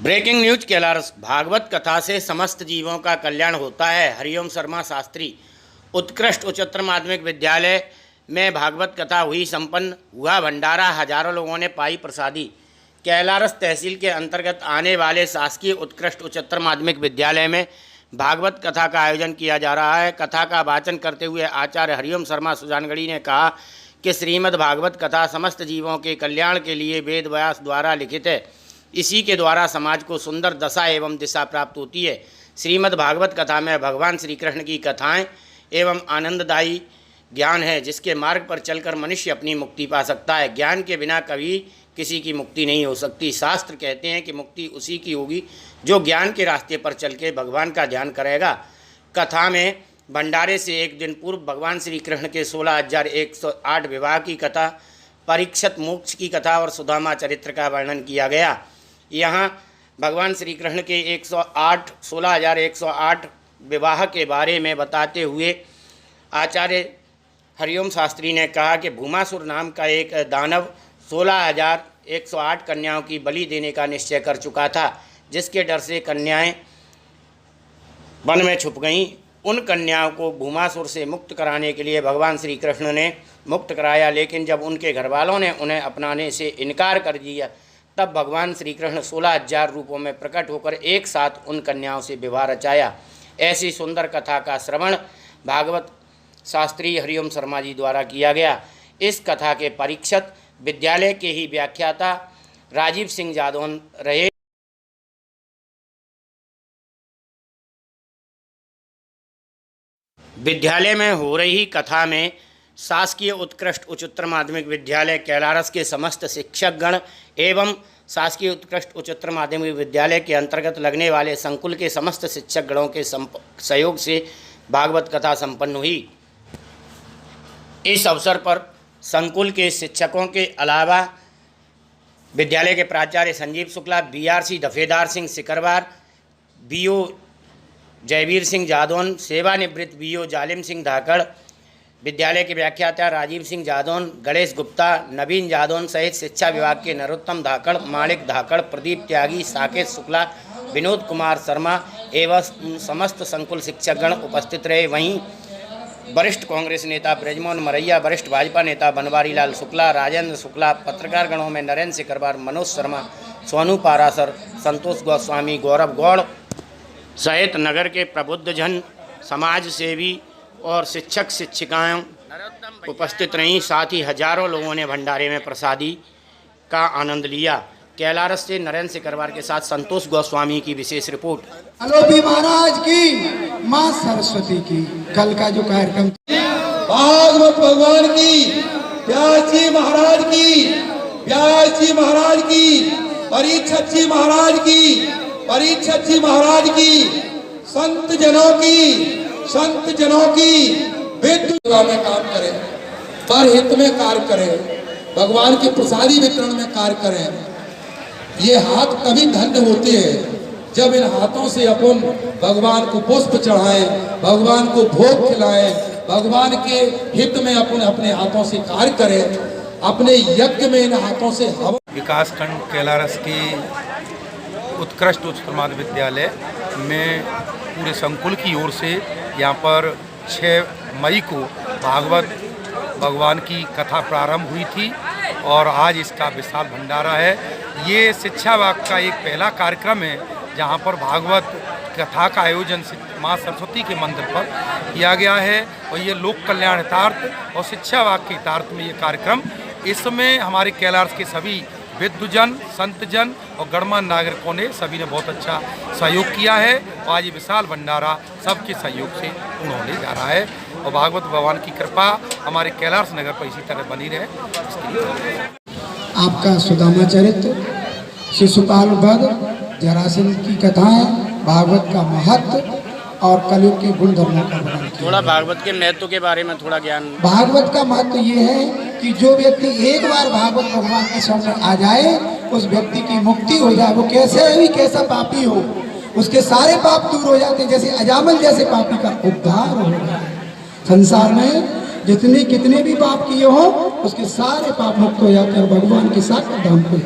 Breaking news Kailaras. Bhagavat कथा से समस्त जीवों का कल्याण होता है। हरिओम शर्मा शास्त्री उत्कृष्ट उच्चतर माध्यमिक विद्यालय में भागवत कथा हुई संपन्न। हुआ भंडारा, हजारों लोगों ने पाई प्रसादी। कैलारस तहसील के अंतर्गत आने वाले शासकीय उत्कृष्ट उच्चतर माध्यमिक विद्यालय में भागवत कथा का आयोजन किया जा रहा है। कथा का वाचन करते हुए आचार्य हरिओम शर्मा सुजानगढ़ी ने कहा कि श्रीमद् भागवत कथा समस्त जीवों के कल्याण के लिए वेद व्यास द्वारा लिखित है। इसी के द्वारा समाज को सुंदर दशा एवं दिशा प्राप्त होती है। श्रीमद् भागवत कथा में भगवान श्री कृष्ण की कथाएं एवं आनंददायी ज्ञान है, जिसके मार्ग पर चलकर मनुष्य अपनी मुक्ति पा सकता है। ज्ञान के बिना कभी किसी की मुक्ति नहीं हो सकती। शास्त्र कहते हैं कि मुक्ति उसी की होगी जो ज्ञान के रास्ते पर चल के भगवान का ध्यान करेगा। कथा में भंडारे से एक दिन पूर्व भगवान श्री कृष्ण के 16,108 विवाह की कथा, परीक्षित मोक्ष की कथा और सुदामा चरित्र का वर्णन किया गया। यहाँ भगवान श्री कृष्ण के 16,108 विवाह के बारे में बताते हुए आचार्य हरिओम शास्त्री ने कहा कि भूमासुर नाम का एक दानव 16,108 कन्याओं की बलि देने का निश्चय कर चुका था, जिसके डर से कन्याएं वन में छुप गईं। उन कन्याओं को भूमासुर से मुक्त कराने के लिए भगवान श्री कृष्ण ने मुक्त कराया, लेकिन जब उनके घरवालों ने उन्हें अपनाने से इनकार कर दिया, तब भगवान श्री कृष्ण 16,000 रूपों में प्रकट होकर एक साथ उन कन्याओं से विवाह रचाया। ऐसी सुंदर कथा का श्रवण भागवत शास्त्री हरिओम शर्मा जी द्वारा किया गया। इस कथा के परीक्षित विद्यालय के ही व्याख्याता राजीव सिंह जादौन रहे। विद्यालय में हो रही कथा में शासकीय उत्कृष्ट उच्चतर माध्यमिक विद्यालय कैलारस के समस्त शिक्षकगण एवं शासकीय उत्कृष्ट उच्चतर माध्यमिक विद्यालय के अंतर्गत लगने वाले संकुल के समस्त शिक्षकगणों के सहयोग से भागवत कथा संपन्न हुई। इस अवसर पर संकुल के शिक्षकों के अलावा विद्यालय के प्राचार्य संजीव शुक्ला, बीआरसी दफेदार सिंह सिकरवार, बीओ जयवीर सिंह जादौन, सेवानिवृत्त बीओ जालिम सिंह धाकड़, विद्यालय के व्याख्याता राजीव सिंह जादौन, गणेश गुप्ता, नवीन जादौन सहित शिक्षा विभाग के नरोत्तम धाकड़, माणिक धाकड़, प्रदीप त्यागी, साकेत शुक्ला, विनोद कुमार शर्मा एवं समस्त संकुल शिक्षकगण उपस्थित रहे। वहीं वरिष्ठ कांग्रेस नेता ब्रजमोहन मरैया, वरिष्ठ भाजपा नेता बनवारी लाल शुक्ला, राजेंद्र शुक्ला, पत्रकार गणों में नरेंद्र सिकरवार, मनोज शर्मा, सोनू पारासर, संतोष गोस्वामी, गौरव गौड़ सहित नगर के प्रबुद्धजन, समाज सेवी और शिक्षक शिक्षिकाएं उपस्थित रहीं। साथ ही हजारों लोगों ने भंडारे में प्रसादी का आनंद लिया। कैलारस से नरेंद्र सिकरवार के साथ संतोष गोस्वामी की विशेष रिपोर्ट। अलोपी महाराज की, माँ सरस्वती की। कल का जो कार्यक्रम भागवत भगवान की, व्यास जी महाराज की, व्यास जी महाराज की, परीक्षित जी महाराज की, परीक्षित जी महाराज की, संत जनों की वेद में काम करें, पर हित में कार्य करें, भगवान की प्रसादी वितरण में कार्य करें। ये हाथ तभी धन्य होते हैं जब इन हाथों से अपन भगवान को पुष्प चढ़ाएं, भगवान को भोग खिलाएं, भगवान के हित में अपन अपने हाथों से कार्य करें, अपने यज्ञ में इन हाथों से हवन। विकास खंड कैलारस की उत्कृष्ट उच्चतर माध्यमिक विद्यालय में पूरे संकुल की ओर से यहाँ पर 6 मई को भागवत भगवान की कथा प्रारंभ हुई थी और आज इसका विशाल भंडारा है। ये शिक्षा विभाग का एक पहला कार्यक्रम है जहाँ पर भागवत कथा का आयोजन माँ सरस्वती के मंदिर पर किया गया है और ये लोक कल्याण हितार्थ और शिक्षा विभाग के हितार्थ में ये कार्यक्रम। इसमें हमारे कैलारस के सभी विद्वजन, संतजन और गणमान्य नागरिकों ने सभी ने बहुत अच्छा सहयोग किया है और आज ये विशाल भंडारा सबके सहयोग से पूर्ण होने जा रहा है और भागवत भगवान की कृपा हमारे कैलारस नगर पर इसी तरह बनी रहे। इसके लिए आपका सुदामा चरित्र, शिशुपाल वध, जरासंध की कथाएं, भागवत का महत्व और कलयुग के गुण धर्मों का वर्णन किया। थोड़ा भागवत के महत्व के बारे में थोड़ा ज्ञान। भागवत का महत्व ये है कि जो व्यक्ति एक बार भागवत भगवान के सामने आ जाए, उस व्यक्ति की मुक्ति हो जाए। वो कैसे भी कैसा पापी हो, उसके सारे पाप दूर हो जाते हैं। जैसे अजामल जैसे पापी का उद्धार हो जाए। संसार में जितने कितने भी पाप किए हो, उसके सारे पाप मुक्त हो जाते हैं और भगवान के साथ धाम को